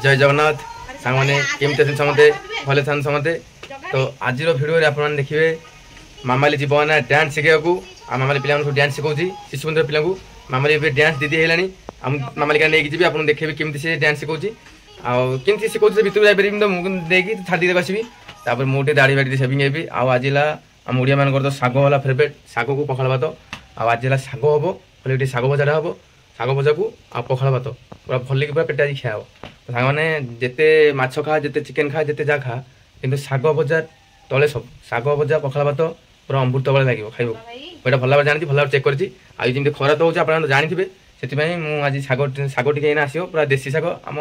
जय जगन्नाथ सांग मैंने केमती अच्छे समस्ते भले था समस्ते। तो आज भिडियो आप देखिए मामाली जीव ना डांस शिखा मामाली पिला डांस शिखा शिशु मंदिर पिला मामाली ए डांस दीदी है मामाली का नहीं जी आप देखे केमती से डांस शिखा आमती शिखा भितर जापर तो मुझे छाड़ी देख आसवि तापर मुझे दाढ़ी बाड़ी सेविंग हेबी आज आम ओडिया मान तो शाग है फेवरेट शाग को पखाड़ भात आज है शाग हम खाली शाग भजा हम शाग भजा को पखाड़ भात पूरा भल पूरा पेट आज खाया सांग मैंने जिते माछ खा जिते चिकेन खा जिते जा खा कि शाग भजा तले सब शाग भजा पखाड़ भात पूरा अमृत भाई लगे खाइब पेट भल भाव जानी भल भाव चेक करमी खरा तो हो आप जानते से मुझे शाग टे आसो पूरा देसी शाग आम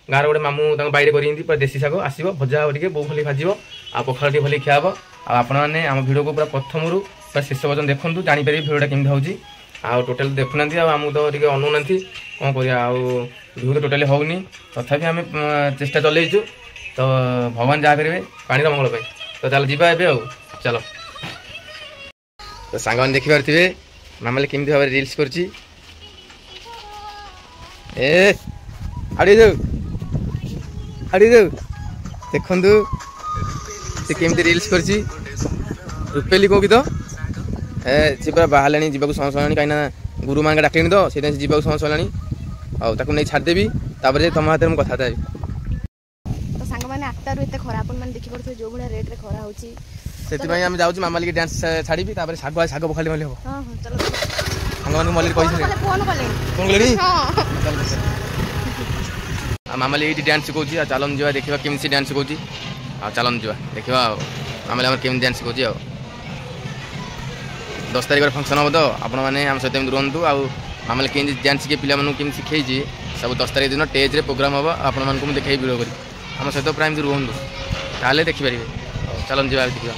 गाँव गोटे मामू बैरे कर पूरा देसी शाग आसो भजा टे बहु भली भाजब आ पखाड़ टे भली खाब आपने आम भिडियो को पूरा प्रथम रू पूरा शेष पर्यटन देखूँ जापर भिडियोटा केमी होगी आ टोटाल देखुना आमको तो टे अनुना कौन कर भ्यू तो टोटाली होनी तथापि आम चेष्टा चलैचु तो भगवान जहाँ करेंगे पानी मंगल तो चलो जीवा ए चलो। तो सांग मैंने देखिपे मामाली केमती भाव रिल्स कर देखु से केमती रिल्स कर रूपेली कौ कि तो सी पूरा बाहर जावाक समझ कहीं गुरु मान डाक तो से जावाक समझ आउ नहीं छाड़देवी तुम हाथ में कथा तो सांग मैंने 8 रु एत खरा अपन देखि पड़थे जो बडा रेट रे खरा होची से आम जाऊँ मामाली की डांस छाड़ी शाग शाग पखाली हम हां हां चलो सांग मान मल्ली कहि फोन कले मामाली ये डांस शिखा चलन जा देखा केमी डांस शिखा चलन जा देखा मामाली आम केमी डांस शिखा 10 तारिख फंक्शन हम तो आपण मैंने आम सहित रुहतु आमाली केमी डांस शिखे पिला केमी शिखई सब 10 तारिख दिन टेज रे प्रोग्राम हम आपण मैं देखे भिडियो कर आम सहित प्राय एमती रुहतु ताले देखिपारे चलन जा देखा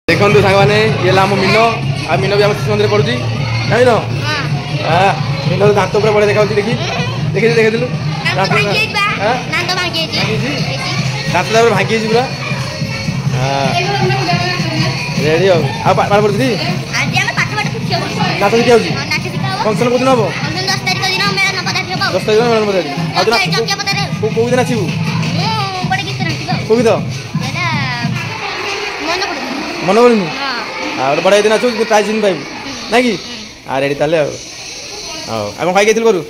देखु सांग मैंने ये आम मीनो आ मीनो भी आम शिशु मंदिर पढ़ुची जान मीनो दांत पूरा बड़े देखा देखी देखी देखी दांत भांगी पूरा रेडी हो पाठ पढ़ी नाच शिखा फंक्शन कौन हम 10 तारिख कौ दिन आसबू कौ गीत मन पड़नी और बड़ा दिन आसू प्राइज दिन पाइबू ना कि रेडी ताले कौन खाई करूँ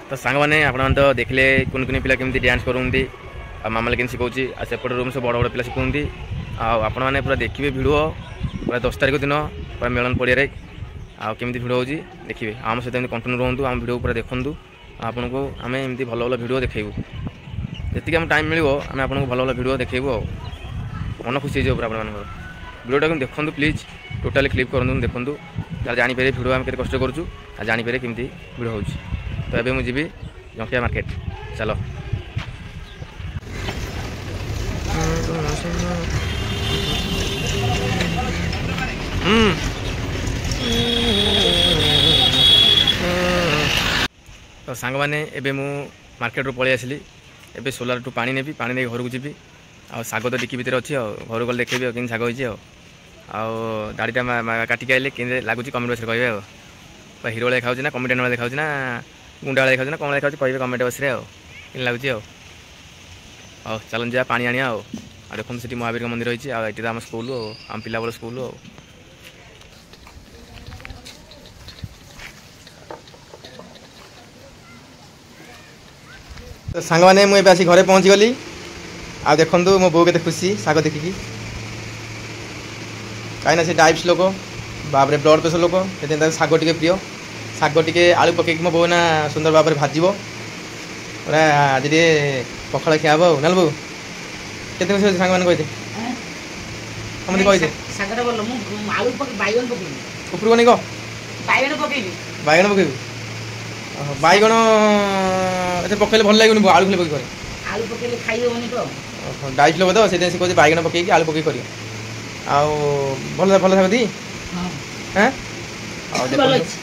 तो सांग मैंने आप तो देखले कुन कुन पिला केमती डांस करती मामाली केन शिखा सेपट रूम से बड़ बड़ पिला शिखुंती आपण मैंने पूरा देखिए भिडियो पूरा 10 तारिख दिन पूरा मेलन पड़िया केमती भिडियो होची देखिए आम सहित कंटिन्यू रुहतु आम भिडियो पूरा देखु आपन को आम एमती भल भल भिडियो देखू जी आम टाइम मिलो आम आपको भल भल भिडियो देखू मन खुशी हो पूरा भिडियोटा देखूँ प्लीज टोटाली क्लिप करूँ देखूँ जापर भिडियो आम कष्ट करूँ जापर केमती भिडियो हो तो ये मुझे जी जंकिया मार्केट चलो। तो सांग मैंने एबे मु मार्केट रू पलि आसली एबे सोलार टू पानी नेबी पानी नहीं घर को जी आग तो डिक्की भितर अच्छी घर गले देखेबी कि शाग होती दाढ़ीटा काटिक आइले कि लगुच कमेंट बक्स कहे हिरो वाले देखा ना कमेडियन वाले देखा ना गुंडा वाले देखा ना कौन देखा कहे कमेंट बक्स कि लगुच चलन जा पानी आनिया देखो से महावीर मंदिर रही है आम स्कूल आम पिला बेल स्कूल तो सांग मैंने मुझे आसी घरे पहुँची गली आ देखु मो बो के खुशी शाग देखिकी कहीं से डायबिटीज लोक बाबरे ब्लड प्रेसर लोक से शाग टे प्रिय शाग टे आलू पकई मो बो ना सुंदर भाव में भाजब पूरा आज पखाड़ खियाब ना बो के सांग मैंने कहते समझे कहते उपरको नहीं कह बैगन पकईबी ବାଇଗଣ ଏତେ ପକେଇଲେ ଭଲ ଲାଗିବନି ଆଳୁ ଫୁଲ ପକେଇ କରେ ଆଳୁ ପକେଇଲେ ଖାଇ ହେବନି ତ। ଡାଇଟ୍ ଲୋକ ତ ସେଥିପାଇଁ ସେ କହୁଛି ବାଇଗଣ ପକେଇକି ଆଳୁ ପକେଇ କରିବ ଆଉ ଭଲ ଭଲ ଶାଗ ଦି ହଁ ହାଁ ଆଉ ଭଲ ଦେଖନ୍ତୁ ଅଛି।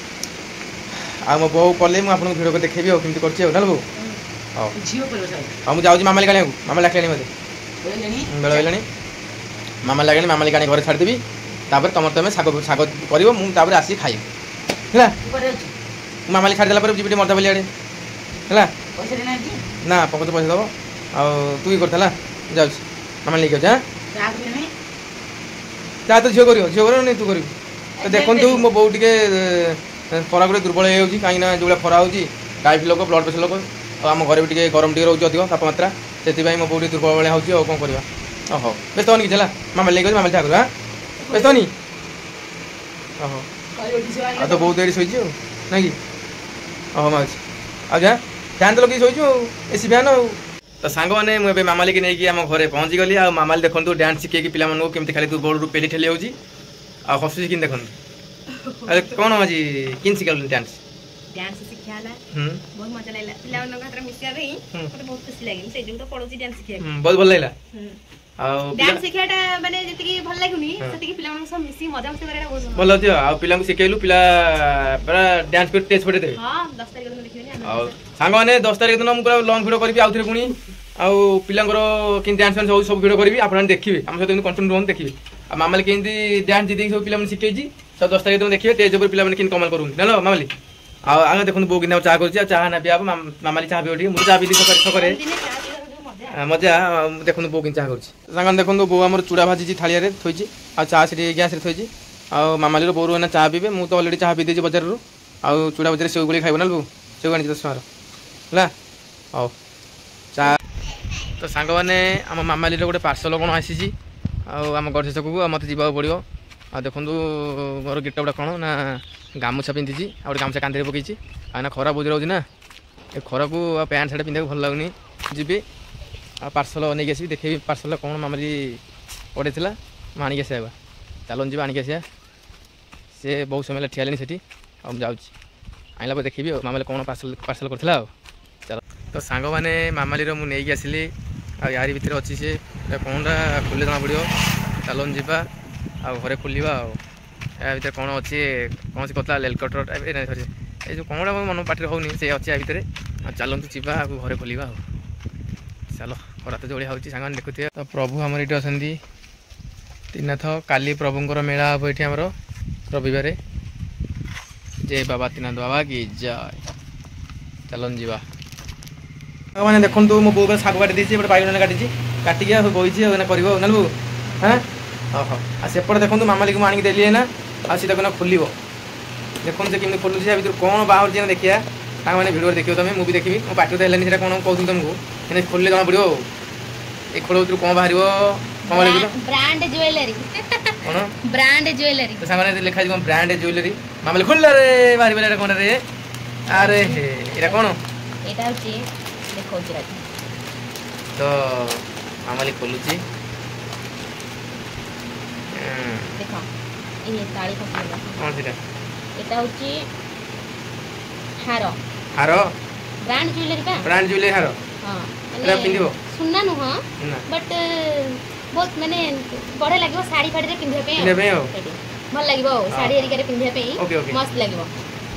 ଆଉ ମୋ ବୋଉ କଲେ ମୁଁ ଆପଣଙ୍କୁ ଭିଡ଼ିଓ ଦେଖେଇବି ଆଉ କେମିତି କରୁଛି ଆଉ ନା ବୋଉ ହଉ ଝିଅ କରିବ ସାର୍ ହଉ ମୁଁ ଯାଉଛି ମାମାଲି କାଣିବାକୁ ମାମା ଡାକିଲାଣି ମୋତେ କହିଲେଣି ବେଳ ହେଲାଣି ମାମା ଲାଗିଲାଣି ମାମାଲି କାଣି ଘରେ ଛାଡ଼ିଦେବି ତାପରେ ତମେ ଶାଗ ଶାଗ କରିବ ମୁଁ ତାପରେ ଆସିକି ଖାଇବି ହେଲା କୁଆଡ଼େ ଅଛି ମୁଁ ମାମାଲି ଛାଡ଼ିଦେଲା ପରେ ଯିବି ଟିକେ ମର୍ଦ୍ଦା ବୋଲି ଆଡ଼େ ହେଲା ପଇସା ଦେଇନାହାନ୍ତି ନା ପକେଟ ପଇସା ଦେବ ଆଉ ତୁ ଇଏ କରିଥା ହେଲା ଯାଉଛି ମାମା ନେଇକି ଯାଉଛି ଚାହା ପିଇଲେଣି ଯାହା ତ ଝିଅ କରିବ ଝିଅ କରିବ ନାଇଁ ତୁ କରିବୁ ତ ଦେଖନ୍ତୁ ମୋ ବୋଉ ଟିକେ ଖରାକୁ ଦୁର୍ବଳ ହେଇଯାଉଛି କାହିଁକିନା ଯେଉଁଭଳିଆ ଖରା ହେଉଛି ଡାଇବେଟିସ୍ ଲୋକ ବ୍ଲଡ଼ ପ୍ରେସର ଲୋକ ଆଉ ଆମ ଘରେ ବି ଟିକେ ଗରମ ଟିକେ ରହୁଛି ଅଧିକ ତାପମାତ୍ରା ସେଥିପାଇଁ ମୋ ବୋଉ ଟିକେ ଦୁର୍ବଳ ଭଳିଆ ହେଉଛି ଆଉ କ'ଣ କରିବା ଓହୋ ବ୍ୟସ୍ତ ହନି କିଛି ହେଲା ମାମା ନେଇକି ମାମା ଚାହା କରିବ ବ୍ୟସ୍ତ ହନି ଓହୋ ଆଉ ତ ବହୁତ ଏଠି ଶୋଇଛି ଆଉ ନାଇଁ କି ଓହୋ ମାଉସୀ ଆଉ ଯା ଫ୍ୟାନ୍ ତ ଲଗେଇକି ଶୋଇଛୁ ଆଉ ଏସି ଫ୍ୟାନ୍ ଆଉ ତ ସାଙ୍ଗମାନେ ମୁଁ ଏବେ ମାମାଲିକି ନେଇକି ଆମ ଘରେ ପହଞ୍ଚିଗଲି ଆଉ ମାମାଲି ଦେଖନ୍ତୁ ଡ୍ୟାନ୍ସ ଶିଖେଇକି ପିଲାମାନଙ୍କୁ କେମିତି ଖାଲି ତୁ ବୋର୍ଡରୁ ପେଲି ଠେଲି ହେଉଛି ଆଉ ହସୁଛି କେମିତି ଦେଖନ୍ତୁ ଆରେ କ'ଣ ଆଜି କେମିତି ଶିଖାଉଛନ୍ତି ଡ୍ୟାନ୍ସ ଡ୍ୟାନ୍ସ ଶିକ୍ଷା ହେଲା ହୁଁ ବହୁତ ମଜା ଲାଗିଲା ପିଲାମାନଙ୍କ ହାତରେ ମିଶିବା ପାଇଁ ମତେ ବହୁତ ଖୁସି ଲାଗିଲା ସେଇ ଯୋଗୁଁ ତ ପଳଉଛି ଡ୍ୟାନ୍ସ ଶିଖିବାକୁ ବହୁତ ଭଲ ଲାଗିଲା ଆଉ ଡ୍ୟାନ୍ସ ଶିଖିବାଟା ମାନେ ଯେତିକି ଭଲ ଲାଗୁନି ସେତିକି ପିଲାମାନଙ୍କ ସହ ମିଶିକି ମଜାମସ୍ତି କରିବାଟା ବହୁତ ଭଲ ଅଛି ଆଉ ପିଲାଙ୍କୁ ଶିଖେଇଲୁ ପିଲା ପୁରା ଡ୍ୟାନ୍ସ କରି ଟେଷ୍ଟ ପଠେଇଦେବେ ହଁ 10 ତାରିଖ ଦିନ ଦେଖିବେନି ଆଉ ସାଙ୍ଗମାନେ 10 ତାରିଖ ଦିନ ମୁଁ ପୁରା ଲଙ୍ଗ ଭିଡ଼ିଓ କରିବି ଆଉଥରେ ପୁଣି ଆଉ ପିଲାଙ୍କର କେମିତି ଡ୍ୟାନ୍ସ ଫ୍ୟାନ୍ସ ସବୁ ଭିଡ଼ିଓ କରିବି ଆପଣମାନେ ଦେଖିବେ ଆମ ସହିତ ଏମିତି କଣ୍ଟିନ୍ୟୁ ରୁହନ୍ତୁ ଦେଖିବେ ଆଉ ମାମାଲି କେମିତି ଡ୍ୟାନ୍ସ ଦେଇକି ସବୁ ପିଲାମାନେ ଶିଖେଇଛି ସବୁ 10 ତାରିଖ ଦିନ ଦେଖିବେ ଷ୍ଟେଜ୍ ଉପରେ ପିଲାମାନେ କେମିତି କମାଲ କରୁଛନ୍ତି ଜାଣିଲ ମାମାଲି ଆଉ ଆଗ ଦେଖନ୍ତୁ ବୋଉ କିନ୍ତୁ ଚାହା କରୁଛି ଆଉ ଚାହା ନା ପିଆ ମାମାଲି ଚାହା ପିବ ଟିକେ ମୁଁ ଚାହା ପିଇ ଛକରେ ମଜା ଦେଖନ୍ତୁ ବୋଉ କିନ୍ତୁ ଚାହା କରୁଛି ସାଙ୍ଗମାନେ ଦେଖନ୍ତୁ ବୋଉ ଆମର ଚୁଡ଼ା ଭାଜିଛି ଥାଳିଆରେ ଥୋଇଛି ଆଉ ଚାହା ସେଠି ଗ୍ୟାସ୍ରେ ଥୋଇଛି ଆଉ ମାମାଲିର ବୋଉ ଏଇନା ଚାହା ପିଇବେ ମୁଁ ତ ଅଲରେଡ଼ି ଚାହା ପିଇ ଦେଇଛି ବଜାରରୁ ଆଉ ଚୁଡ଼ା ଭଜାରେ ସେଉ ଗୋଳି ଖାଇବ ନା ବୋଉ ସେଉ ଆଣିଛି 10 ଟଙ୍କାର ହେଲା ହଉ ଚା ତ ସାଙ୍ଗମାନେ ଆମ ମାମାଲିର ଗୋଟେ ପାର୍ସଲ କ'ଣ ଆସିଛି ଆଉ ଆମ ଗଡ଼ ଶେଷକୁ ଆଉ ମୋତେ ଯିବାକୁ ପଡ଼ିବ ଆଉ ଦେଖନ୍ତୁ ମୋର ଗୀତ ଗୁଡ଼ା କ'ଣ ନା ଗାମୁଛା ପିନ୍ଧିଛି ଆଉ ଗୋଟେ ଗାମୁଛା କାନ୍ଧରେ ପକେଇଛି ଆଉ ନା ଖରା ବହୁତ ରହୁଛି ନା ଏ ଖରାକୁ ଆଉ ପ୍ୟାଣ୍ଟ ସାର୍ଟ ପିନ୍ଧିବାକୁ ଭଲ ଲାଗୁନି ଯିବି ଆଉ ପାର୍ସଲ ନେଇକି ଆସିବି ଦେଖେଇବି ପାର୍ସଲଟା କ'ଣ ମାମାଲି ପଠାଇଥିଲା ମୁଁ ଆଣିକି ଆସିବା ଚାଲନ୍ତୁ ଯିବା ଆଣିକି ଆସିବା ସେ ବହୁତ ସମୟ ହେଲା ଠିଆ ହେଲେଣି ସେଠି ଆଉ ମୁଁ ଯାଉଛି ଆଣିଲା ପରେ ଦେଖିବି ଆଉ ମାମାଲି କ'ଣ ପାର୍ସଲ କରିଥିଲା ଆଉ ଚାଲ ତ ସାଙ୍ଗମାନେ ମାମାଲିର ମୁଁ ନେଇକି ଆସିଲି ଆଉ ୟାରି ଭିତରେ ଅଛି ସେ କ'ଣଟା ଖୋଲିଲେ ଜଣାପଡ଼ିବ ଚାଲନ୍ତୁ ଯିବା ଆଉ ଘରେ ଖୋଲିବା ଆଉ ୟା ଭିତରେ କ'ଣ ଅଛି କ'ଣ ସେ କଥା ହେଲିକପ୍ଟର ସରି ଏଇ ଯେଉଁ କ'ଣଟା ମୋ ମନ ପାଟିରେ ହେଉନି ସେ ଅଛି ୟା ଭିତରେ ଆଉ ଚାଲନ୍ତୁ ଯିବା ଆଉ ଘରେ ଖୋଲିବା ଆଉ ଚାଲ ଖରା ତ ଯୋଳିଆ ହେଉଛି ସାଙ୍ଗମାନେ ଦେଖୁଥିବେ ତ ପ୍ରଭୁ ଆମର ଏଇଠି ଅଛନ୍ତି ତ୍ରିନାଥ କାଲି ପ୍ରଭୁଙ୍କର ମେଳା ହେବ ଏଠି ଆମର ରବିବାରେ ଜୟ ବାବା ତ୍ରିନାଥ ବାବା କି ଜୟ ଚାଲନ୍ତୁ ଯିବା ମାନେ ଦେଖନ୍ତୁ ମୋ ବୋଉ ଶାଗ କାଟି ଦେଇଛି ଗୋଟେ ବାଇଗଣ କାଟିଛି କାଟିକି ଆଉ ବହିଛି ଆଉ କରିବ ଆଉ ନାଲୁ ହଁ ଓହୋ ଆଉ ସେପଟେ ଦେଖନ୍ତୁ ମାମାଲିକୁ ମୁଁ ଆଣିକି ଦେଲି ନା ଆଉ ସେ ଦେଖୁନ ଖୋଲିବ ଦେଖନ୍ତୁ ସେ କେମିତି ଖୋଲୁଛି ୟା ଭିତରୁ କ'ଣ ବାହାରୁଛି ଆମେ ଦେଖିବା ସାଙ୍ଗମାନେ ଭିଡ଼ିଓରେ ଦେଖିବ ତମେ ମୁଁ ବି ଦେଖିବି ମୋ ପାଟିରେ ତ ହେଲାନି ସେଇଟା କ'ଣ କହୁଥିଲି ତମକୁ ହେଲେ ଖୋଲିଲେ ଜଣାପଡ଼ିବ ଆଉ ଏ ଖୋଳ ଭିତରୁ କ'ଣ ବାହାରିବ କ'ଣ ବାହାରିବ ବ୍ରାଣ୍ଡ ଜୁଏଲାରୀ କ'ଣ ବ୍ରାଣ୍ଡ ଜୁଏଲାରୀ ତ ସାଙ୍ଗମାନେ ଲେଖାଯାଇଛି କ'ଣ ବ୍ରାଣ୍ଡ ଜୁଏଲାରୀ ମାମାଲି ଖୋଲିଲାରେ ବାହାରିବ ଏଇଟା କ'ଣଟା ରେ ଆରେ ହେ ଏଇଟା କ'ଣ ଏଇଟା ହେଉଛି ଦେଖଉଛି ତ ମାମାଲି ଖୋଲୁଛି ଦେଖ এই তাଳି ପକେଇବା କ'ଣ ସେଇଟା এটা হচ্ছে ହାର ହାର ବ୍ରାଣ୍ଡ ଜୁଏଲାରୀ କା ବ୍ରାଣ୍ଡ ଜୁଏଲାରୀ ହାର ହଁ ଏଇଟା ପିନ୍ଧିବ ସୁନା ନୁହଁ ନା ବଟ୍ ବହୁତ ମାନେ ବଢ଼ିଆ ଲାଗିବ ଶାଢ଼ୀ ଫାଡ଼ିରେ ପିନ୍ଧିବା ପାଇଁ ଆଉ ଭଲ ଲାଗିବ ଆଉ ଶାଢ଼ୀ ହେରିକାରେ ପିନ୍ଧିବା ପାଇଁ ଓକେ ଓକେ ମସ୍ତ ଲାଗିବ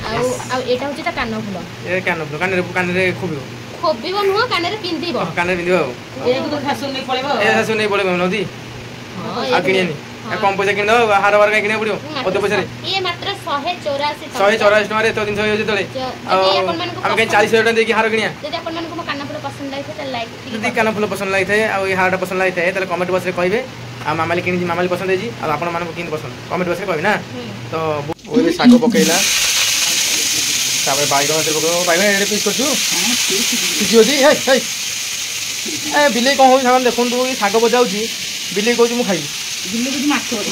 ଆଉ ଆଉ ଏଇଟା ହେଉଛି ତା କାନ ଫୁଲ ଏ କାନରେ କାନରେ ଖୋବିବ ଖୋବିବ ନୁହଁ କାନରେ ପିନ୍ଧିବ କାନରେ ପିନ୍ଧିବ ଆଉ ଏକୁ ଶାଶୁ ନେଇ ପଳେଇବ ଏ ଶାଶୁ ନେଇ ପଳେଇବ ନଦୀ ହଁ ଆଉ କିଣିବନି କମ ପଇସା କିଣିଦେବ ହାର ବାର କାଇଁ କିଣିବାକୁ ପଡ଼ିବ ଅଧ ପଇସାରେ ଇଏ ମାତ୍ର 184 ଟଙ୍କାରେ ଏତେ ଜିନିଷ ହେଇଯାଉଛି ତଳେ ଆଉ ଆମେ କାଇଁ 40,000 ଟଙ୍କା ଦେଇକି ହାର କିଣିବା ଯଦି ଆପଣମାନଙ୍କୁ ମୋ କାନ ଫୁଲ ପସନ୍ଦ ଲାଗିଥାଏ ତାହେଲେ ଲାଇକ୍ ଯଦି କାନ ଫୁଲ ପସନ୍ଦ ଲାଗିଥାଏ ଆଉ ଏ ହାରଟା ପସନ୍ଦ ଲାଗିଥାଏ ତାହେଲେ କମେଣ୍ଟ ବକ୍ସରେ କହିବେ ଆଉ ମାମାଲି କିଣିଛି ମାମାଲି ପସନ୍ଦ ହେଇଛି ଆଉ ଆପଣମାନଙ୍କୁ କେମିତି ପସନ୍ଦ କମେଣ୍ଟ ବକ୍ସରେ କହିବେ ନା ତ ଏବେ ଶାଗ ପକେଇଲା ତାପରେ ବାଇଗଣ ପକେଇବ ବାଇଗଣ ଏଡ଼େ ପିସ୍ କରୁଛୁ ସିଝିବ ଏ ବିଲେଇ କ'ଣ ହେଉଛି ସାଙ୍ଗମାନେ ଦେଖନ୍ତୁ ଏ ଶାଗ ଭଜା ହେଉଛି ବିଲେଇ କହୁଛି ମୁଁ ଖାଇବି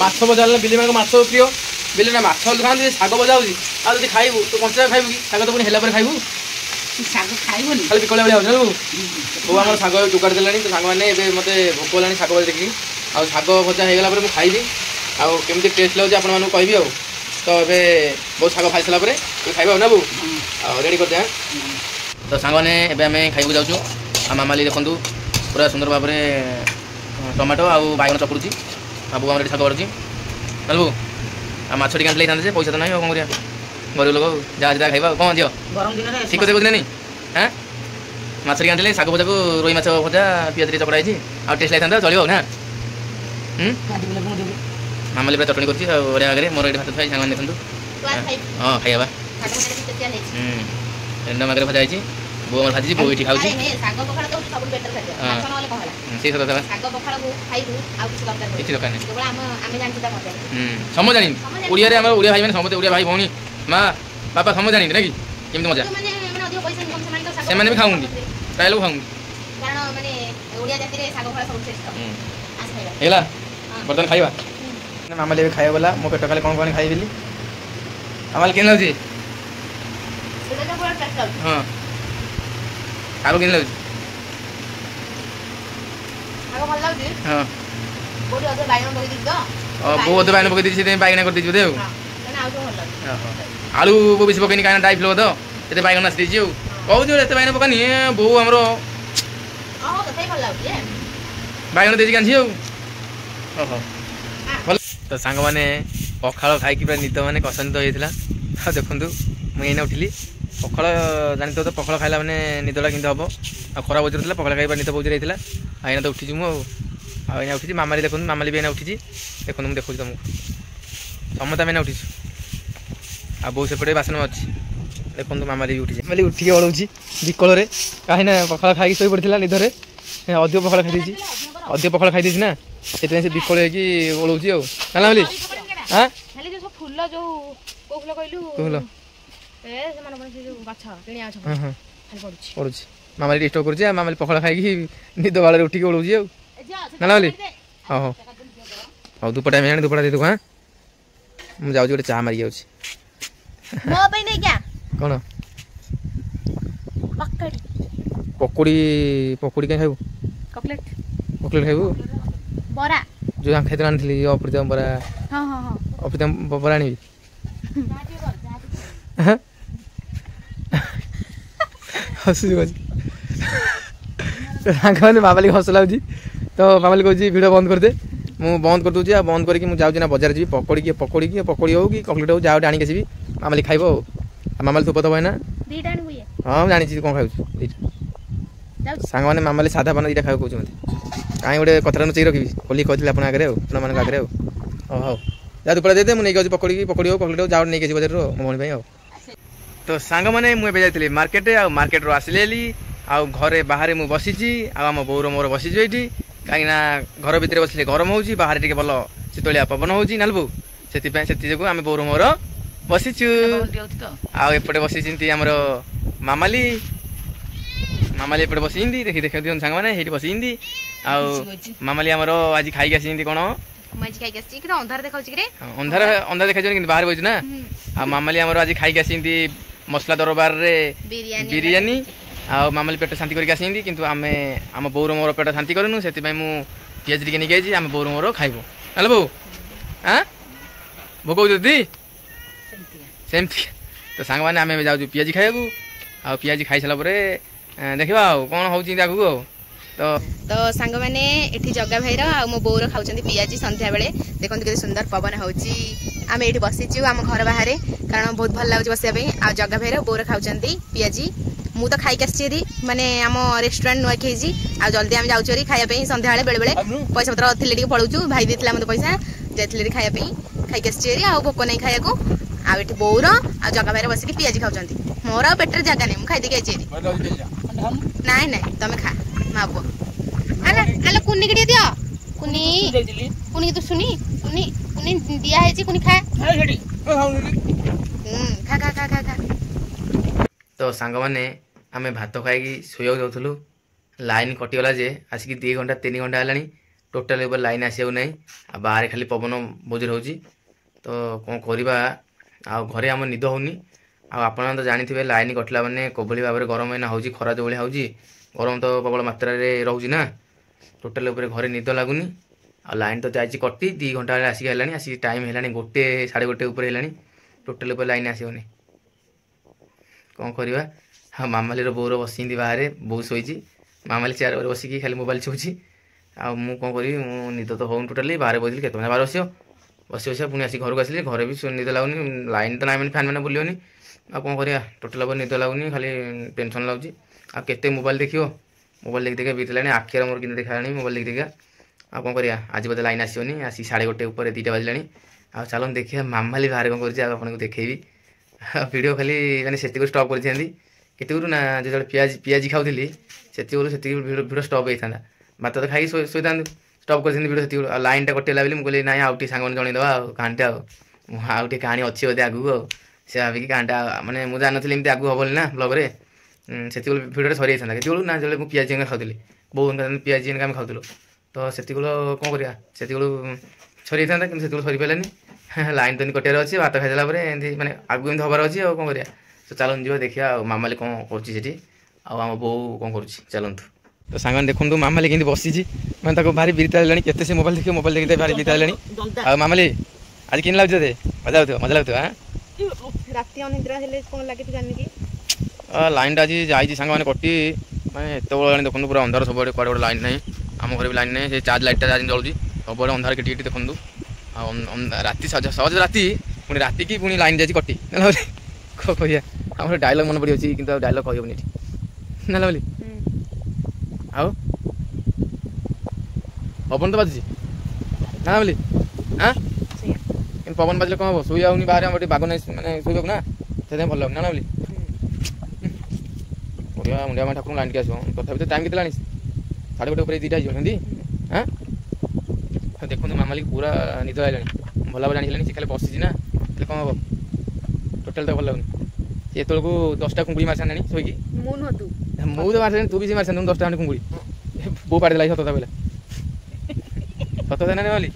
ମାଛ ଭଜା ହେଲେ ବିଲେଇ ମାନଙ୍କ ମାଛ ପ୍ରିୟ ବିଲେଇ ନା ମାଛ ଖାଆନ୍ତି ଶାଗ ଭଜା ହେଉଛି ଆଉ ଯଦି ଖାଇବୁ ତୁ କଞ୍ଚା ଖାଇବୁ କି ଶାଗ ତ ପୁଣି ହେଲା ପରେ ଖାଇବୁ ଶାଗ ଖାଇବନି ଖାଲି ବିକଳିଆ ଭଳିଆ ହେଉଛି ଜାଣିବୁ ବୋଉ ଆମର ଶାଗ ଯୋଗାଡ଼ି ଦେଲାଣି ତ ସାଙ୍ଗମାନେ ଏବେ ମୋତେ ଭୋକ ହେଲାଣି ଶାଗ ଭଜା ଦେଖିକି ଆଉ ଶାଗ ଭଜା ହେଇଗଲା ପରେ ମୁଁ ଖାଇବି ଆଉ କେମିତି ଟେଷ୍ଟ ଲାଗୁଛି ଆପଣମାନଙ୍କୁ କହିବି ଆଉ ତ ଏବେ ବୋଉ ଶାଗ ଖାଇସାରିଲା ପରେ ଖାଇବା ଆଉ ନା ବୋଉ ଆଉ ରେଡ଼ି କରିଦେ। ତ ସାଙ୍ଗମାନେ ଏବେ ଆମେ ଖାଇବାକୁ ଯାଉଛୁ। ଆଉ ମାମାଲି ଦେଖନ୍ତୁ ପୁରା ସୁନ୍ଦର ଭାବରେ ଟମାଟୋ ଆଉ ବାଇଗଣ ଚକୁଡ଼ୁଛି। ଆଉ ବୋଉ ଆମର ଏଠି ଶାଗ ବାଢ଼ୁଛି। ଚାଲୁ ଆଉ ମାଛ ଟିକେ ଆଣିଥିଲେ ହେଇଥାନ୍ତେ ଯେ ପଇସା ତ ନାହିଁ ଆଉ କ'ଣ କରିବା, ଗରିବ ଲୋକ ଯାହା ଯାହା ଖାଇବା ଆଉ କ'ଣ ଝିଅ ଗରମ ଦିନରେ ଠିକ୍ କଥା କହୁଛି ନାଇଁ? ହାଁ ମାଛ ଟିକେ ଆଣିଥିଲେ ଶାଗ ଭଜାକୁ ରୋହି ମାଛ ଭଜା ପିଆଜ ଟିକେ ଚକଡ଼ା ହେଇଛି ଆଉ ଟେଷ୍ଟ ଲାଗିଥାନ୍ତା ଚଳିବ ଆଉ ନା। ମାମାଲି ପୁରା ଚଟଣି କରୁଛି ଆଉ ବଢ଼ିଆ ଆଗରେ ମୋର ଏଠି ଭାତ ଥାଇ ସାଙ୍ଗମାନେ ଦେଖନ୍ତୁ। ହଁ ଖାଇବା ରେଣ୍ଡମ ଆଗରେ ଭଜା ହେଇଛି। ବୋଉ ଆମର ଭାଜିଛି, ବୋଉ ଏଠି ଖାଉଛି। ସେଇ କଥା କିଛି ଦରକାର ନାହିଁ। ସମସ୍ତେ ଜାଣିନି ଓଡ଼ିଆରେ ଆମର ଓଡ଼ିଆ ଭାଇ ମାନେ ସମସ୍ତେ ଓଡ଼ିଆ ଭାଇ ଭଉଣୀ ମା ବାପା ସମସ୍ତେ ଜାଣିନି ନାଇଁ କି କେମିତି ମଜା। ସେମାନେ ବି ଖାଉଛନ୍ତି, ପ୍ରାୟ ଲୋକ ଖାଉଛନ୍ତି। ହେଇଗଲା ବର୍ତ୍ତମାନ ଖାଇବା। ମାମାଲି ଏବେ ଖାଇବା ଗଲା। ମୋ ପେଟ ଖାଲି କ'ଣ କ'ଣ ଖାଇବି ବୋଲି। ମାମାଲି କେମିତି ଲାଗୁଛି? ହଁ ଶାଗ କେମିତି ଲାଗୁଛି? ହଁ ବୋଉ ଅଧେ ବାଇଗଣ ପକେଇ ଦେଇଛି, ସେଥିପାଇଁ ବାଇଗଣ କରିଦେଇଛି ବୋଧେ ଆଉ। ଆଳୁ ବୋଉ ବେଶୀ ପକେଇନି କାହିଁକିନା ଡାଇ ଫ୍ଲୋ ତ ସେଥିରେ ବାଇଗଣ ଆସି ଦେଇଛି ଆଉ। କହୁଛୁ ଏତେ ବାଇଗଣ ପକାନି ବୋଉ ଆମର ବାଇଗଣ ଦେଇଛି କାଞ୍ଚି ଆଉ। ଓହୋ ଭଲ। ତ ସାଙ୍ଗମାନେ ପଖାଳ ଖାଇକି ପୁରା ନିଦ ମାନେ କଷାନିତ ହେଇଥିଲା। ଆଉ ଦେଖନ୍ତୁ ମୁଁ ଏଇନା ଉଠିଲି। ପଖାଳ ଜାଣିଥିବ ତ ପଖାଳ ଖାଇଲା ମାନେ ନିଦଟା କେମିତି ହେବ। ଆଉ ଖରା ବଜୁର ଥିଲା ପଖାଳ ଖାଇବା ନିଦ ବଜୁର ହେଇଥିଲା। ଆଉ ଏଇନା ତ ଉଠିଛି ମୁଁ ଆଉ ଏଇନା ଉଠିଛି। ମାମାଲି ଦେଖନ୍ତୁ, ମାମାଲି ବି ଏଇନା ଉଠିଛି। ଦେଖନ୍ତୁ ମୁଁ ଦେଖୁଛି ତୁମକୁ, ସମସ୍ତେ ଆମେ ଏଇନା ଉଠିଛୁ। ଆଉ ବୋଉ ସେପଟେ ବାସନ ଅଛି ଦେଖନ୍ତୁ। ମାମାଲି ବି ଉଠିଛି, ମାମାଲି ଉଠିକି ଅଳଉଛି ବିକଳରେ କାହିଁକିନା ପଖାଳ ଖାଇକି ଶୋଇ ପଡ଼ିଥିଲା ନିଦରେ। ଅଧିକ ପଖାଳ ଖାଇଦେଇଛି, ଅଧିକ ପଖାଳ ଖାଇଦେଇଛି ନା ସେଥିପାଇଁ ସେ ବିକଳ ହେଇକି ଓଳଉଛି ଆଉ। ହେଲା ବୋଲି ଫୁଲ ଯୋଉ କୋଉ ଫୁଲ କହିଲୁ ପଡୁଛି। ମାମାଲି ଡିଷ୍ଟର୍ବ କରୁଛି ଆଉ ମାମାଲି ପଖାଳ ଖାଇକି ନିଦ ବାଳରେ ଉଠିକି ଓଳଉଛି ଆଉ। ହେଲା ବୋଲି ହଉ ହଉ ହଉ ଧୂପ ଟାଇମ୍ ହେଲାଣି, ଧୂପଟା ଦେଇଦେବୁ। ହଁ ମୁଁ ଯାଉଛି ଗୋଟେ ଚା ମାରିକି ଯାଉଛି। କ'ଣ ପକୁଡ଼ି? ପକୁଡ଼ି କାହିଁ ଖାଇବୁ? ଚକୋଲେଟ୍ ଖାଇବୁ? ବରା ଯେଉଁ ଖାଇତେ ଆଣିଥିଲି ଅପ୍ରିତମ ବରା। ଅପ୍ରିତମ ବରା ଆଣିବି। ହସୁଛି ସାଙ୍ଗମାନେ ମାମାଲି ହସ ଲାଗୁଛି ତ ମାମାଲି କହୁଛି ଭିଡ଼ିଓ ବନ୍ଦ କରିଦେ। ମୁଁ ବନ୍ଦ କରିଦେଉଛି ଆଉ ବନ୍ଦ କରିକି ମୁଁ ଯାଉଛି ନା ବଜାର ଯିବି। ପକୋଡ଼ି ହଉ କି ଚକୋଲେଟ୍ ହଉ ଯାହା ଗୋଟେ ଆଣିକି ଆସିବି। ମାମାଲି ଖାଇବ ଆଉ। ମାମାଲି ଧୂପ ଦେବ ଏଇନା। ହଁ ମୁଁ ଜାଣିଛି କ'ଣ ଖାଉଛୁ ଦୁଇଟା। ସାଙ୍ଗମାନେ ମାମାଲି ସାଧା ପାନ ଦୁଇଟା ଖାଇବାକୁ କହୁଛି ମୋତେ। କାହିଁ ଗୋଟେ କଥାଟା ମୁଁ ଚେଇ ରଖିବି ଖୋଲିକି କହିଥିଲି ଆପଣଙ୍କ ଆଗରେ ଆଉ ଆପଣମାନଙ୍କ ଆଗରେ ଆଉ। ହଉ ଯାହା ଧୂପଟା ଦେଇଦେ ମୁଁ ନେଇକି ଯାଉଛି। ପକୋଡ଼ି ହଉ ଚକୋଲେଟ୍ ହଉ ଯାହା ଗୋଟେ ନେଇକି ଆସିବି ବଜାରରୁ ମୋ ଭଉଣୀ ପାଇଁ ଆଉ। ତ ସାଙ୍ଗମାନେ ମୁଁ ଏବେ ଯାଇଥିଲି ମାର୍କେଟ ଆଉ ମାର୍କେଟରୁ ଆସିଲି ହେଲି ଆଉ ଘରେ ବାହାରେ ମୁଁ ବସିଛି ଆଉ ଆମ ବୋଉର ମୋର ବସିଛୁ ଏଇଠି। କାହିଁକିନା ଘର ଭିତରେ ବସିଲେ ଗରମ ହେଉଛି, ବାହାରେ ଟିକେ ଭଲ ଶୀତଳିଆ ପବନ ହେଉଛି ନାଲ ବୋଉ। ସେଥିପାଇଁ ସେଥି ଯୋଗୁଁ ଆମେ ବୋଉର ମୋର ବସିଛୁ। ଆଉ ଏପଟେ ବସିଛନ୍ତି ଆମର ମାମାଲି ଏପଟେ ବସିଛନ୍ତି। ଦେଖନ୍ତୁ ସାଙ୍ଗମାନେ ସେଇଠି ବସିଛନ୍ତି। ଆଉ ମାମାଲି ଆମର ଆଜି ଖାଇକି ଆସିଛନ୍ତି କ'ଣ? ଅନ୍ଧାର ଦେଖାଯାଉନି କିନ୍ତୁ ବାହାରେ ବସିଛୁ ନା। ଆଉ ମାମାଲି ଆମର ଆଜି ଖାଇକି ଆସିଛନ୍ତି ମସଲା ଦରବାରରେ ବିରିୟାନୀ। ଆଉ ମାମାଲି ପେଟ ଶାନ୍ତି କରିକି ଆସିଛନ୍ତି, କିନ୍ତୁ ଆମେ ଆମ ବୋଉର ମୋର ପେଟ ଶାନ୍ତି କରିନୁ। ସେଥିପାଇଁ ମୁଁ ପିଆଜ ଟିକେ ନେଇକି ଆସିଛି, ଆମେ ବୋଉର ମୋର ଖାଇବୁ। ହେଲେ ବୋଉ ଭୋକ ହେଉଛି ସେମିତି। ତ ସାଙ୍ଗମାନେ ଆମେ ଏବେ ଯାଉଛୁ ପିଆଜି ଖାଇବାକୁ। ଆଉ ପିଆଜି ଖାଇସାରିଲା ପରେ ଦେଖିବା ଆଉ କ'ଣ ହେଉଛି ଆଗକୁ ଆଉ। ତ ସାଙ୍ଗମାନେ ଏଠି ଜଗା ଭାଇର ଆଉ ମୋ ବୋଉର ଖାଉଛନ୍ତି ପିଆଜି ସନ୍ଧ୍ୟାବେଳେ। ଦେଖନ୍ତୁ କେତେ ସୁନ୍ଦର ପବନ ହେଉଛି। ଆମେ ଏଇଠି ବସିଛୁ ଆମ ଘର ବାହାରେ, କାରଣ ବହୁତ ଭଲ ଲାଗୁଛି ବସିବା ପାଇଁ। ଆଉ ଜଗା ଭାଇର ବୋଉର ଖାଉଛନ୍ତି ପିଆଜି। ମୁଁ ତ ଖାଇକି ଆସିଛି ଏଠି, ମାନେ ଆମ ରେଷ୍ଟୁରାଣ୍ଟ ନୂଆକି ହେଇଛି। ଆଉ ଜଲ୍ଦି ଆମେ ଯାଉଛୁ ଏଠି ଖାଇବା ପାଇଁ ସନ୍ଧ୍ୟାବେଳେ। ବେଳେବେଳେ ପଇସା ପତ୍ର ଥିଲେ ଟିକେ ପଳଉଛୁ। ଭାଇ ଦେଇଥିଲା ମୋତେ ପଇସା, ଯାଇଥିଲେ ଏଠି ଖାଇବା ପାଇଁ। ଖାଇକି ଆସିଛି ଏଠି ଆଉ ଭୋକ ନାହିଁ ଖାଇବାକୁ। ଆଉ ଏଠି ବୋଉର ଆଉ ଜଗା ଭାଇର ବସିକି ପିଆଜି ଖାଉଛନ୍ତି। ମୋର ଆଉ ପେଟରେ ଜାଗା ନାହିଁ, ମୁଁ ଖାଇଦେଇକି ଆଇଛି ଏଠି। ନାଇଁ ତମେ ଖା ମା ପୁଅ। ଆଲୋ କୁନିକି ଟିକେ ଦିଅ। କୁନି ତୁ ଶୁଣି କୁନି ଦିଆ ହେଇଛି। କୁନି ଖା। ଖା। ତ ସାଙ୍ଗମାନେ ଆମେ ଭାତ ଖାଇକି ଶୋଇବାକୁ ଯାଉଥିଲୁ। ଲାଇନ୍ କଟିଗଲା ଯେ ଆସିକି 2 ଘଣ୍ଟା 3 ଘଣ୍ଟା ହେଲାଣି ଟୋଟାଲି ଉପରେ ଲାଇନ୍ ଆସିବାକୁ ନାହିଁ। ଆଉ ବାହାରେ ଖାଲି ପବନ ବୋଜରେ ହେଉଛି। ତ କ'ଣ କରିବା ଆଉ ଘରେ ଆମ ନିଦ ହେଉନି। ଆଉ ଆପଣ ତ ଜାଣିଥିବେ ଲାଇନ୍ କଟିଲା ମାନେ କୋଭଳି ଭାବରେ ଗରମ ଏଇନା ହେଉଛି, ଖରା ଯେଉଁ ଭଳିଆ ହେଉଛି ଗରମ ତ ପ୍ରବଳ ମାତ୍ରାରେ ରହୁଛି ନା। ଟୋଟାଲି ଉପରେ ଘରେ ନିଦ ଲାଗୁନି। ଆଉ ଲାଇନ୍ ତ ଯାଇଛି କଟି 2 ଘଣ୍ଟା ବେଳେ ଆସିକି ହେଲାଣି। ଆସିକି ଟାଇମ୍ ହେଲାଣି 1 ସାଢ଼େ 1 ଉପରେ ହେଲାଣି। ଟୋଟାଲି ଉପରେ ଲାଇନ୍ ଆସିବନି। କ'ଣ କରିବା। ଆଉ ମାମାଲିର ବୋଉର ବସିଛନ୍ତି ବାହାରେ, ବୋଉ ଶୋଇଛି, ମାମାଲି ଚେୟାର ଉପରେ ବସିକି ଖାଲି ମୋବାଇଲ ଚୁଛି। ଆଉ ମୁଁ କ'ଣ କରିବି, ମୁଁ ନିଦ ତ ହେଉନି ଟୋଟାଲି, ବାହାରେ ବସିଥିଲି କେତେ ବାହାରେ ବସିବା ପୁଣି ଆସିକି ଘରକୁ ଆସିଲି, ଘରେ ବି ନିଦ ଲାଗୁନି, ଲାଇନ୍ ତ ନାହିଁ ମାନେ ଫ୍ୟାନ୍ ମାନେ ବୁଲିବନି। ଆଉ କ'ଣ କରିବା, ଟୋଟାଲ ଉପରେ ନିଦ ଲାଗୁନି, ଖାଲି ଟେନସନ୍ ଲାଗୁଛି। ଆଉ କେତେ ମୋବାଇଲ ଦେଖିବ, ମୋବାଇଲ ଦେଖି ବିତିଲାଣି, ଆଖିରେ ମୋର କିନ୍ତୁ ଦେଖାଲାଣି ମୋବାଇଲ ଦେଖି। ଆଉ କ'ଣ କରିବା, ଆଜି ବୋଧେ ଲାଇନ୍ ଆସିବନି, ଆସି 1:30 ଉପରେ 2ଟା ବାଜିଲାଣି। ଆଉ ଚାଲନ୍ତୁ ଦେଖିବା ମାମାଲି ବାହାରେ କ'ଣ କରୁଛି, ଆଉ ଆପଣଙ୍କୁ ଦେଖେଇବି। ଭିଡ଼ିଓ ଖାଲି ମାନେ ସେତିକି ଷ୍ଟପ୍ କରିଥାନ୍ତି, କେତେଗୁରୁ ନା ଯେତେବେଳେ ପିଆଜି ଖାଉଥିଲି ସେତିକି ଭିଡ଼ିଓ ଷ୍ଟପ୍ ହେଇଥାନ୍ତା, ଭାତ ତ ଖାଇକି ଶୋଇଥାନ୍ତୁ, ଷ୍ଟପ୍ କରିଥାନ୍ତି ଭିଡ଼ିଓ ସେତିକି। ଆଉ ଲାଇନ୍ଟା କଟିଲା ବୋଲି ମୁଁ କହିଲି ନାଇଁ ଆଉ ଟିକେ ସାଙ୍ଗମାନେ ଜଣେଇଦେବା ଆଉ କାହାଣୀଟା, ଆଉ ଟିକେ କାହାଣୀ ଅଛି ବୋଧେ ଆଗକୁ। ଆଉ ସେ ଭାବିକି କାହାଣୀଟା ମାନେ ମୁଁ ଜାଣିନଥିଲି ଏମିତି ଆଗକୁ ହବନି ନା ବ୍ଲଗ୍ରେ, ସେତିକି ଭିଡ଼ିଓଟା ସରିଯାଇଥାନ୍ତା। କେତେବେଳୁ ନା ଯେତେବେଳେ ମୁଁ ପିଆଜି ଖାଉଥିଲି, ବୋଉ ପିଆଜି ଆମେ ଖାଉଥିଲୁ, ତ ସେତିକି କ'ଣ କରିବା, ସେତିକି ସରିଯାଇଥାନ୍ତା, କିନ୍ତୁ ସେତିକି ସରିପାରିଲାନି। ଲାଇନ୍ ତ କଟିବାର ଅଛି, ଭାତ ଖାଇଦେଲା ପରେ ଏମିତି ମାନେ ଆଗକୁ ଏମିତି ହେବାର ଅଛି। ଆଉ କ'ଣ କରିବା, ତ ଚାଲନ୍ତୁ ଯିବା ଦେଖିବା ଆଉ ମାମାଲି କ'ଣ କରୁଛି ସେଠି, ଆଉ ଆମ ବୋଉ କ'ଣ କରୁଛି, ଚାଲନ୍ତୁ। ତ ସାଙ୍ଗମାନେ ଦେଖନ୍ତୁ ମାମାଲି କେମିତି ବସିଛି, ମାନେ ତାକୁ ଭାରି ବିରକ୍ତ ଲାଗିଲାଣି, କେତେ ସେ ମୋବାଇଲ ଦେଖିବ, ମୋବାଇଲ ଦେଖି ଭାରି ବିରକ୍ତ ଲାଗିଲାଣି। ଆଉ ମାମାଲି ଆଜି କେମିତି ଲାଗୁଛି ତତେ, ମଜା ଲାଗୁଥିବ। ରାତି ଅନିଦ୍ରା ହେଲେ କ'ଣ ଲାଗେ ତୁ ଜାଣିନି କି? ଲାଇନ୍ଟା ଆଜି ଯାଇଛି ସାଙ୍ଗମାନେ କଟି, ମାନେ ଏତେବେଳେ ହେଲାଣି ଦେଖନ୍ତୁ, ପୁରା ଅନ୍ଧାର ସବୁଆଡ଼େ, କୁଆଡ଼େ ଗୋଟେ ଲାଇନ୍ ନାହିଁ, ଆମ ଘରେ ବି ଲାଇନ୍ ନାହିଁ, ସେ ଚାର୍ଜ ଲାଇଟ୍ଟା ଆଜି ଜଳୁଛି, ସବୁଆଡ଼େ ଅନ୍ଧାର କିଟି ଦେଖନ୍ତୁ। ଆଉ ରାତି ସହଜ ରାତି, ପୁଣି ରାତିକି ପୁଣି ଲାଇନ୍ ଯାଇଛି କଟି, ନେଲା ବୋଲି କ'ଣ କହିବା, ଆମର ଡାଇଲଗ୍ ମନେ ପଡ଼ିଯାଉଛି, କିନ୍ତୁ ଆଉ ଡାଇଲଗ୍ କହିହେବନି ଏଠି, ନେଲା ବୋଲି। ଆଉ ପବନ ତ ବାଜୁଛି ନା ବୋଲି, କିନ୍ତୁ ପବନ ବାଜିଲେ କ'ଣ ହବ, ଶୋଇ ଯାଉନି ବାହାରେ, ଆମର ଟିକେ ବାଗ ନାହିଁ ମାନେ ଶୋଇବାକୁ ନା, ସେଥିପାଇଁ ଭଲ ଲାଗୁନି ନା ବୋଲି। କରିବା ମୁଣ୍ଡିଆ ମାଆ ଠାକୁରଙ୍କୁ ଲାଇନ୍ ଟିକେ ଆସିବ, ତଥାପି ତ ଟାଇମ୍ କେତେ ହେଲାଣି, 1:30 ଉପରେ 2ଟା ହେଇଯିବ ସେମିତି। ଦେଖନ୍ତୁ ମାମାଲିକି ପୁରା ନିଦ ଆସିଲାଣି, ଭଲ ଭାବରେ ଜାଣିହେଲାଣି, ସେ ଖାଲି ବସିଛି ନା, ହେଲେ କ'ଣ ହବ, ଟୋଟାଲ୍ ତ ଭଲ ଲାଗୁନି। ସେ ଏତେବେଳକୁ 10ଟା କୁଙ୍ଗୁଳି ମାରି ସାରିଲାଣି ଶୋଇକି। ମୁଁ ତ ମାରିସାରିଲାଣି, ତୁ ବି ସେ ମାରିସାରିଲୁଣି 10ଟା ଖଣ୍ଡେ କୁଙ୍ଗୁଳି, ବୋଉ ପାଡ଼ି ଦେଲା ସତ କହିଲା, ସତ କଥା ନା ବୋଲି।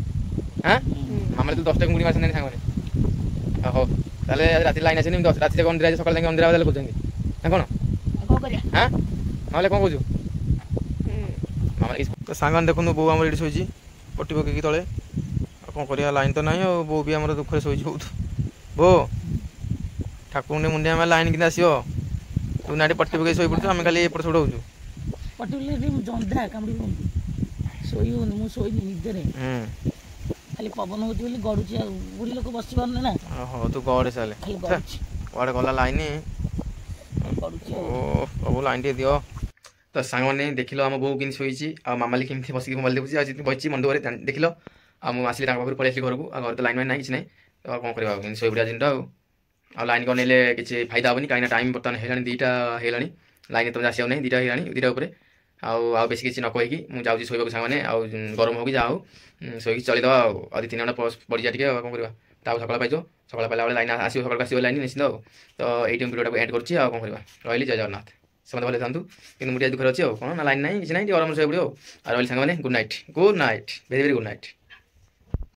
ମାମାଲି ତୁ 10ଟା କୁଙ୍ଗୁଳି ମାରିସାରିଲାଣି ସାଙ୍ଗମାନେ। ହଉ ତାହେଲେ ରାତି ଲାଇନ୍ ଆସିନି, ରାତିରେ ଅନିଦ୍ରା, ସକାଳେ ଯାଇକି ଅନିଦ୍ରା ହେଲେ କହୁଛନ୍ତି ନା କ'ଣ, ନହେଲେ କ'ଣ କହୁଛୁ। ତ ସାଙ୍ଗମାନେ ଦେଖନ୍ତୁ ବୋଉ ଆମର ଏଠି ଶୋଇଛି ପଟି ପକେଇକି ତଳେ, ଆଉ କ'ଣ କରିବା, ଲାଇନ୍ ତ ନାହିଁ, ଆଉ ବୋଉ ବି ଆମର ଦୁଃଖରେ ଶୋଇଛି ବହୁତ। ବୋଉ ଠାକୁରଙ୍କୁ ମୁଣ୍ଡିଆ ମାରି ଲାଇନ୍ କେମିତି ଆସିବ, ତୁ ନା ଏଠି ପଟି ପକେଇ ଶୋଇପଡ଼ୁଛୁ, ଆମେ ଖାଲି ଏପଟ ସେପଟ ହେଉଛୁ। ଜନ୍ଦା କାମୁଡ଼ି ଶୋଇ ହଉନି, ମୁଁ ଶୋଇନି ନିଦରେ, ଖାଲି ପବନ ହଉଛି ବୋଲି ଗଡୁଛି, ଆଉ ବୁଢ଼ୀ ଲୋକ ବସି ପାରୁନି ନା। ହଉ ତୁ ଗଡ଼େ ଚାଲେ, କୁଆଡ଼େ ଗଲା ଲାଇନ୍, ସବୁ ଲାଇନ୍ ଟିକେ ଦିଅ। ତ ସାଙ୍ଗମାନେ ଦେଖିଲ ଆମ ବୋଉ କେମିତି ଶୋଇଛି, ଆଉ ମାମାଲି କେମିତି ବସିକି ମୋବାଇଲ ଦେଖୁଛି, ଆଉ ଯେମିତି ବସିଛି ମଣ୍ଡପରେ ଦେଖିଲ। ଆଉ ମୁଁ ଆସିଲି ତାଙ୍କ ପାଖରୁ ପଳେଇ ଆସିଲି ଘରକୁ, ଆଉ ଘରେ ତ ଲାଇନ୍ ନାହିଁ କିଛି ନାହିଁ, ତ ଆଉ କ'ଣ କରିବା, କେମିତି ଶୋଇପଡ଼ିବା ଦିନଟା। ଆଉ ଲାଇନ୍ ଅନେଇଲେ କିଛି ଫାଇଦା ହେବନି, କାହିଁକିନା ଟାଇମ୍ ବର୍ତ୍ତମାନ ହେଇଲାଣି 2ଟା ହେଇଗଲାଣି, ଲାଇନ୍ ଏତେ ଆସିବାକୁ ନାହିଁ, 2ଟା ହେଇଗଲାଣି, 2ଟା ଉପରେ। ଆଉ ବେଶୀ କିଛି ନ କହିକି ମୁଁ ଯାଉଛି ଶୋଇବାକୁ ସାଙ୍ଗମାନେ, ଆଉ ଗରମ ହଉ କି ଯାହା ହଉ ଶୋଇକି ଚଳିଦେବା। ଆଉ 2-3 ଘଣ୍ଟା ପଡ଼ିଯିବା ଟିକେ, ଆଉ କ'ଣ କରିବା, ତାକୁ ସକାଳ ପାଇଯିବ, ସକାଳ ପାଇଲା ବେଳେ ଲାଇନ୍ ଆସିବ, ସକାଳକୁ ଆସିବ ଲାଇନ୍ ନିଶ୍ଚିତ। ଆଉ ତ ଏଇଠି ଭିଡ଼ିଓଟାକୁ ଏଣ୍ଡ କରୁଛି, ଆଉ କ'ଣ କରିବା, ରହିଲି, ଜୟ ଜଗନ୍ନାଥ। ସେମାନେ ଭଲ ଥାନ୍ତୁ, କିନ୍ତୁ ମୁଁ ଟିକେ ଦୁଃଖରେ ଅଛି, ଆଉ କ'ଣ ନା ଲାଇନ୍ ନାହିଁ କିଛି ନାହିଁ, ଟିକେ ଗରମ ଶୋଇବାକୁ ପଡ଼ିବ। ଆଉ ରହିଲି ସାଙ୍ଗମାନେ, good night, very very good night.